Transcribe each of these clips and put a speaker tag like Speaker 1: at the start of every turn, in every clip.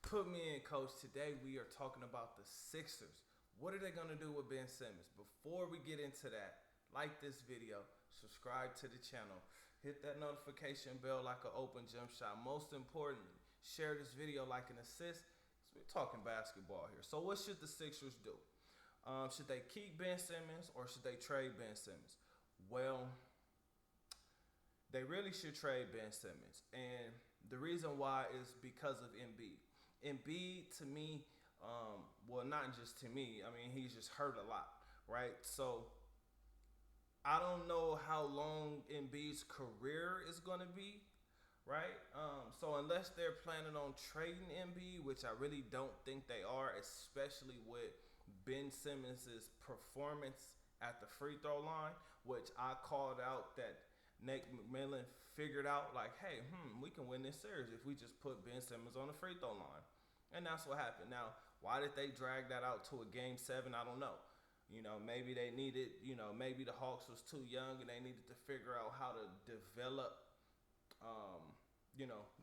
Speaker 1: Put me in, coach. Today we are talking about the Sixers. What are they going to do with Ben Simmons? Before we get into that, like this video, subscribe to the channel, hit that notification bell like an open jump shot. Most importantly, share this video like an assist. We're talking basketball here. So what should the Sixers do? Should they keep Ben Simmons or should they trade Ben Simmons? Well, they really should trade Ben Simmons. And the reason why is because of Embiid. Embiid, to me, well, not just to me, I mean, he's just hurt a lot, right? So I don't know how long Embiid's career is going to be, right? So unless they're planning on trading Embiid, which I really don't think they are, especially with Ben Simmons' performance at the free throw line, which I called out that Nate McMillan figured out, like, hey, we can win this series if we just put Ben Simmons on the free throw line. And that's what happened. Now, why did they drag that out to a game 7? I don't know. Maybe they needed, maybe the Hawks was too young and they needed to figure out how to develop,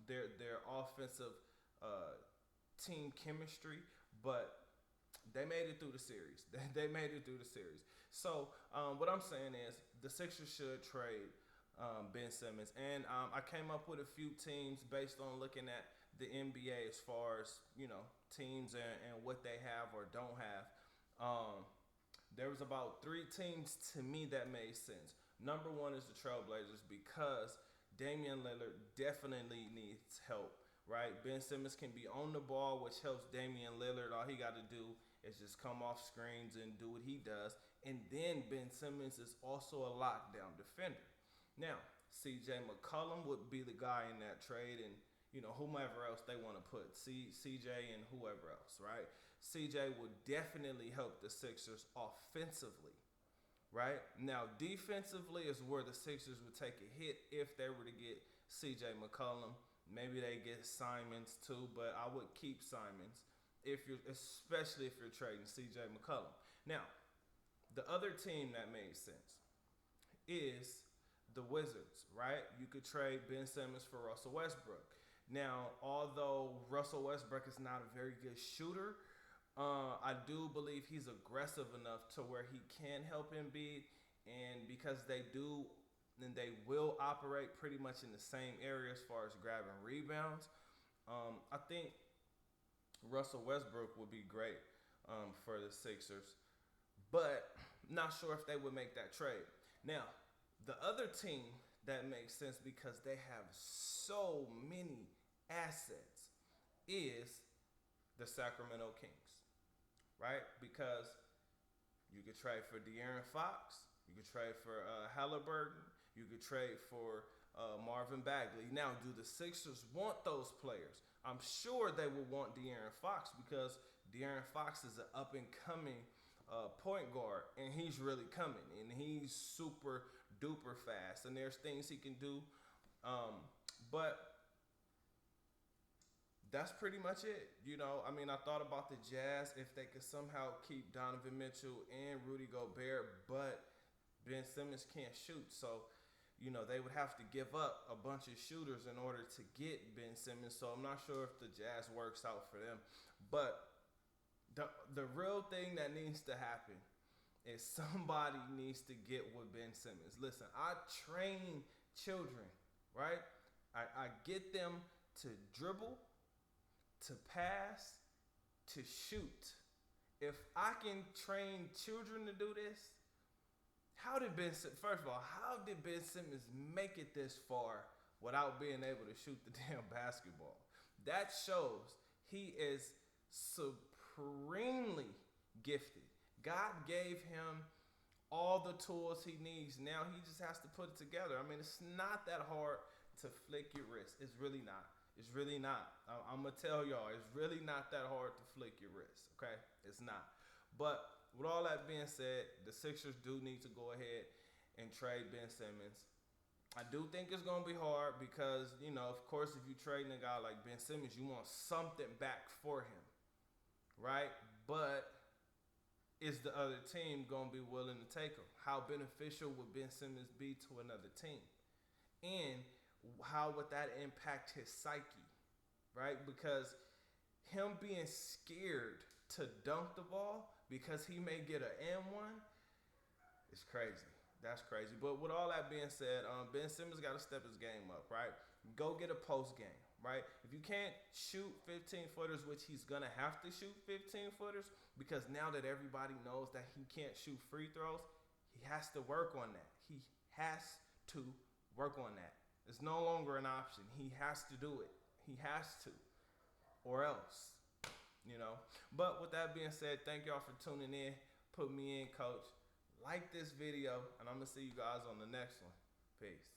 Speaker 1: their offensive team chemistry. But they made it through the series. They made it through the series. So what I'm saying is the Sixers should trade Ben Simmons. And I came up with a few teams based on looking at the NBA as far as, teams and what they have or don't have. There was about 3 teams to me that made sense. Number 1 is the Trailblazers because Damian Lillard definitely needs help, right? Ben Simmons can be on the ball, which helps Damian Lillard. All he got to do is just come off screens and do what he does. And then Ben Simmons is also a lockdown defender. Now, C.J. McCollum would be the guy in that trade, and whomever else they want to put, CJ and whoever else, right? CJ would definitely help the Sixers offensively, right? Now, defensively is where the Sixers would take a hit if they were to get CJ McCollum. Maybe they get Simmons too, but I would keep Simmons especially if you're trading CJ McCollum. Now, the other team that made sense is the Wizards, right? You could trade Ben Simmons for Russell Westbrook. Now, although Russell Westbrook is not a very good shooter, I do believe he's aggressive enough to where he can help Embiid, and because they do and they will operate pretty much in the same area as far as grabbing rebounds, I think Russell Westbrook would be great for the Sixers, but not sure if they would make that trade. Now, the other team that makes sense because they have so many assets is the Sacramento Kings, right? Because you could trade for De'Aaron Fox, you could trade for Halliburton, you could trade for Marvin Bagley. Now, do the Sixers want those players? I'm sure they will want De'Aaron Fox because De'Aaron Fox is an up-and-coming point guard, and he's really coming, and he's super duper fast, and there's things he can do, but that's pretty much it. I thought about the Jazz if they could somehow keep Donovan Mitchell and Rudy Gobert, but Ben Simmons can't shoot, so they would have to give up a bunch of shooters in order to get Ben Simmons, so I'm not sure if the Jazz works out for them. But the real thing that needs to happen is somebody needs to get with Ben Simmons. Listen, I train children, right? I get them to dribble, to pass, to shoot. If I can train children to do this, how did Ben Simmons make it this far without being able to shoot the damn basketball? That shows he is supremely gifted. God gave him all the tools he needs. Now he just has to put it together. I mean, it's not that hard to flick your wrist. It's really not. It's really not. I'm going to tell y'all, it's really not that hard to flick your wrist, okay? It's not. But with all that being said, the Sixers do need to go ahead and trade Ben Simmons. I do think it's going to be hard because, of course, if you're trading a guy like Ben Simmons, you want something back for him, right? But is the other team going to be willing to take him? How beneficial would Ben Simmons be to another team? And how would that impact his psyche, right? Because him being scared to dunk the ball because he may get an and one is crazy. That's crazy. But with all that being said, Ben Simmons got to step his game up, right? Go get a post game, right? If you can't shoot 15 footers, which he's gonna have to shoot 15 footers, because now that everybody knows that he can't shoot free throws, he has to work on that. He has to work on that. It's no longer an option. He has to do it. He has to, or else, you know. But with that being said, thank y'all for tuning in. Put me in, coach. Like this video, and I'm gonna see you guys on the next one. Peace.